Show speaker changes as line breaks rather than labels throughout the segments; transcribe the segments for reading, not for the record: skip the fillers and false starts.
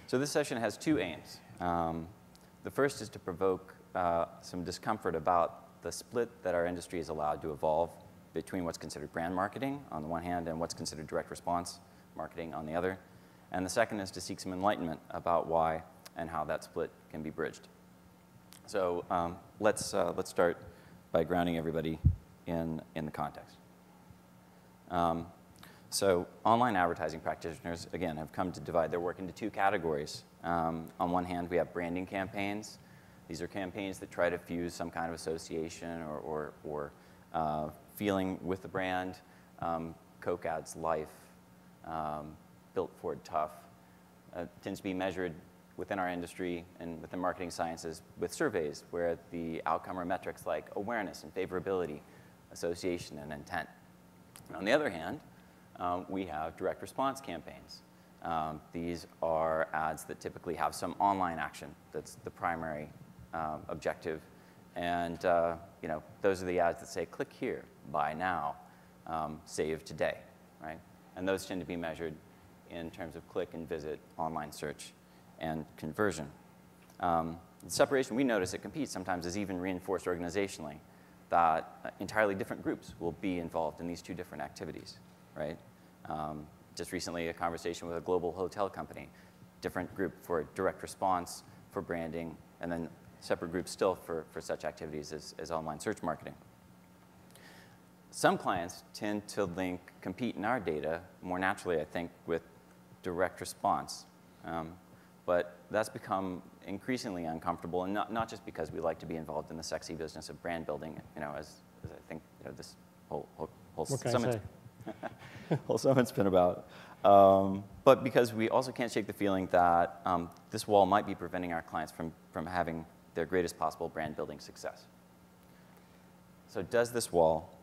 So this session has two aims. The first is to provoke some discomfort about the split that our industry is allowed to evolve between what's considered brand marketing on the one hand and what's considered direct response marketing on the other. And the second is to seek some enlightenment about why and how that split can be bridged. So let's start by grounding everybody in the context. So online advertising practitioners, again, have come to divide their work into two categories. On one hand, we have branding campaigns. These are campaigns that try to fuse some kind of association or feeling with the brand. Coke adds life. Built Ford tough. Tends to be measured within our industry and within marketing sciences with surveys where the outcome are metrics like awareness and favorability, association and intent. And on the other hand, we have direct response campaigns. These are ads that typically have some online action. That's the primary objective. And those are the ads that say, click here, buy now, save today, right? And those tend to be measured in terms of click and visit, online search, and conversion. The separation we notice at Compete sometimes is even reinforced organizationally, that entirely different groups will be involved in these two different activities, right? Just recently, a conversation with a global hotel company, different group for direct response, for branding, and then separate groups still for such activities as online search marketing. Some clients tend to link Compete in our data more naturally, I think, with direct response. But that's become increasingly uncomfortable, and not just because we like to be involved in the sexy business of brand building, as I think this whole summit's been about. But because we also can't shake the feeling that this wall might be preventing our clients from having their greatest possible brand building success. So does this wall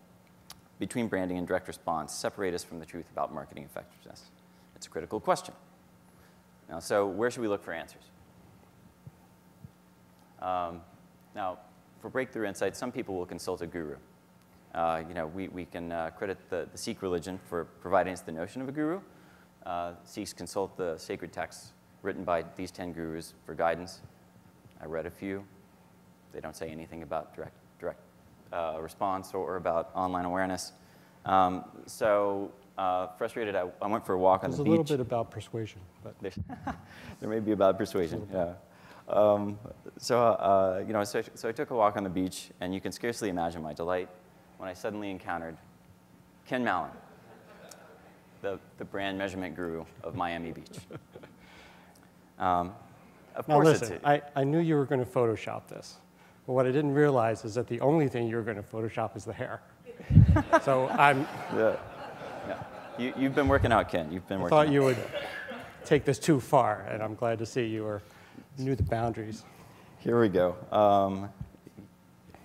between branding and direct response separate us from the truth about marketing effectiveness? It's a critical question. Now, so where should we look for answers? Now, for breakthrough insights, some people will consult a guru. We can credit the Sikh religion for providing us the notion of a guru. Sikhs consult the sacred texts written by these 10 gurus for guidance. I read a few. They don't say anything about direct response or about online awareness. Frustrated, I went for a walk on the beach.
There's a little bit about persuasion. But
there may be about persuasion, yeah. So I took a walk on the beach, and you can scarcely imagine my delight when I suddenly encountered Ken Mallon, the brand measurement guru of Miami Beach.
Now listen, I knew you were going to Photoshop this, but what I didn't realize is that the only thing you're going to Photoshop is the hair. So I'm...
Yeah. You've been working out, Ken. You've been working out.
I thought you would take this too far, and I'm glad to see you knew the boundaries.
Here we go.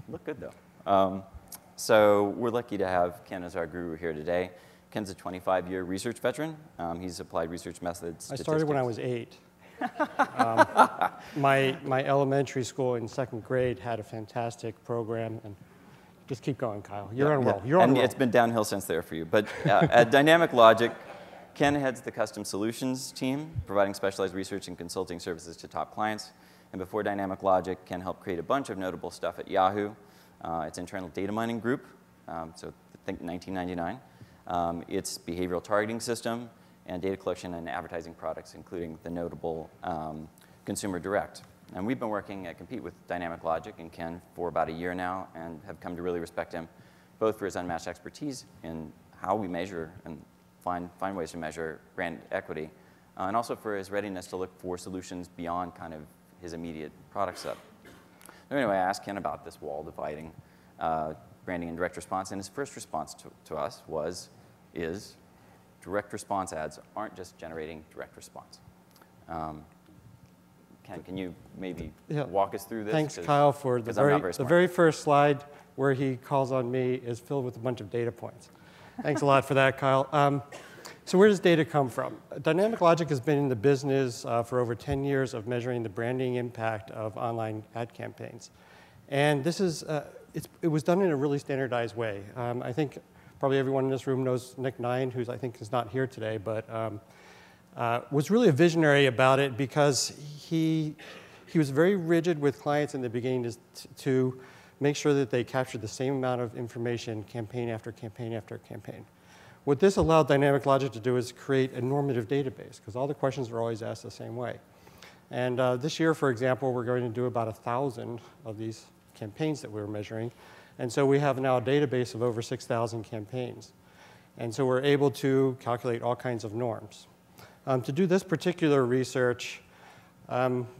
Look good, though. So we're lucky to have Ken as our guru here today. Ken's a 25-year research veteran. He's applied research methods.
I started when I was 8. My elementary school in 2nd grade had a fantastic program, and just keep going, Kyle. You're on a roll. You're on a roll.
It's been downhill since there for you. But at Dynamic Logic, Ken heads the custom solutions team, providing specialized research and consulting services to top clients. And before Dynamic Logic, Ken helped create a bunch of notable stuff at Yahoo, its internal data mining group, so think 1999, its behavioral targeting system, and data collection and advertising products, including the notable Consumer Direct. And we've been working at Compete with Dynamic Logic and Ken for about a year now, and have come to really respect him, both for his unmatched expertise in how we measure and find ways to measure brand equity, and also for his readiness to look for solutions beyond kind of his immediate product set. Anyway, I asked Ken about this wall dividing branding and direct response, and his first response to us is direct response ads aren't just generating direct response. Ken, can you maybe walk us through this?
Thanks, Kyle, for the very first slide where he calls on me is filled with a bunch of data points. Thanks a lot for that, Kyle. So where does data come from? Dynamic Logic has been in the business for over 10 years of measuring the branding impact of online ad campaigns. And this is, it was done in a really standardized way. I think probably everyone in this room knows Nick Nine, who I think is not here today, but was really a visionary about it because he was very rigid with clients in the beginning to make sure that they captured the same amount of information campaign after campaign after campaign. What this allowed Dynamic Logic to do is create a normative database, because all the questions are always asked the same way. And this year, for example, we're going to do about 1,000 of these campaigns that we were measuring. And so we have now a database of over 6,000 campaigns. And so we're able to calculate all kinds of norms. To do this particular research,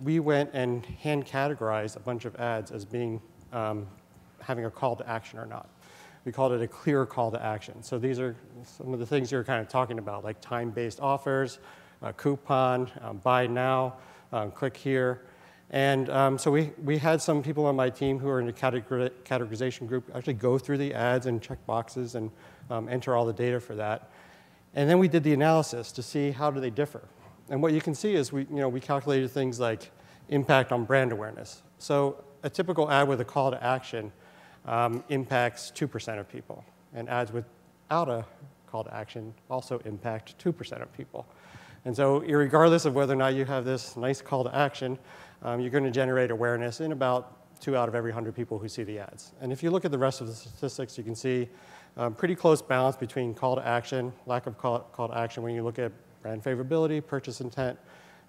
we went and hand categorized a bunch of ads as being having a call to action or not. We called it a clear call to action. So these are some of the things you're kind of talking about, like time-based offers, coupon, buy now, click here. And so we had some people on my team who are in a categorization group actually go through the ads and check boxes and enter all the data for that. And then we did the analysis to see how do they differ. And what you can see is we calculated things like impact on brand awareness. So a typical ad with a call to action impacts 2% of people. And ads without a call to action also impact 2% of people. And so regardless of whether or not you have this nice call to action, you're going to generate awareness in about 2 out of every 100 people who see the ads. And if you look at the rest of the statistics, you can see pretty close balance between call to action, lack of call to action when you look at brand favorability, purchase intent,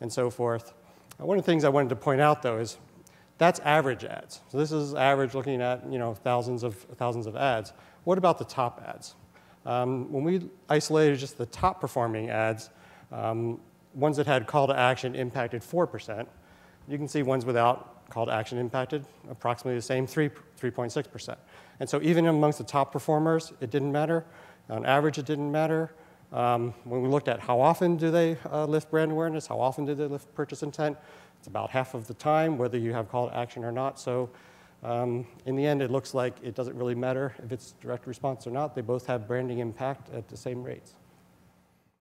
and so forth. One of the things I wanted to point out, though, is that's average ads. So this is average looking at thousands of ads. What about the top ads? When we isolated just the top performing ads, ones that had call to action impacted 4%. You can see ones without call to action impacted approximately the same, 3.6%. And so even amongst the top performers, it didn't matter. On average, it didn't matter. When we looked at how often do they lift brand awareness, how often do they lift purchase intent, it's about half of the time, whether you have call to action or not. So in the end, it looks like it doesn't really matter if it's direct response or not. They both have branding impact at the same rates.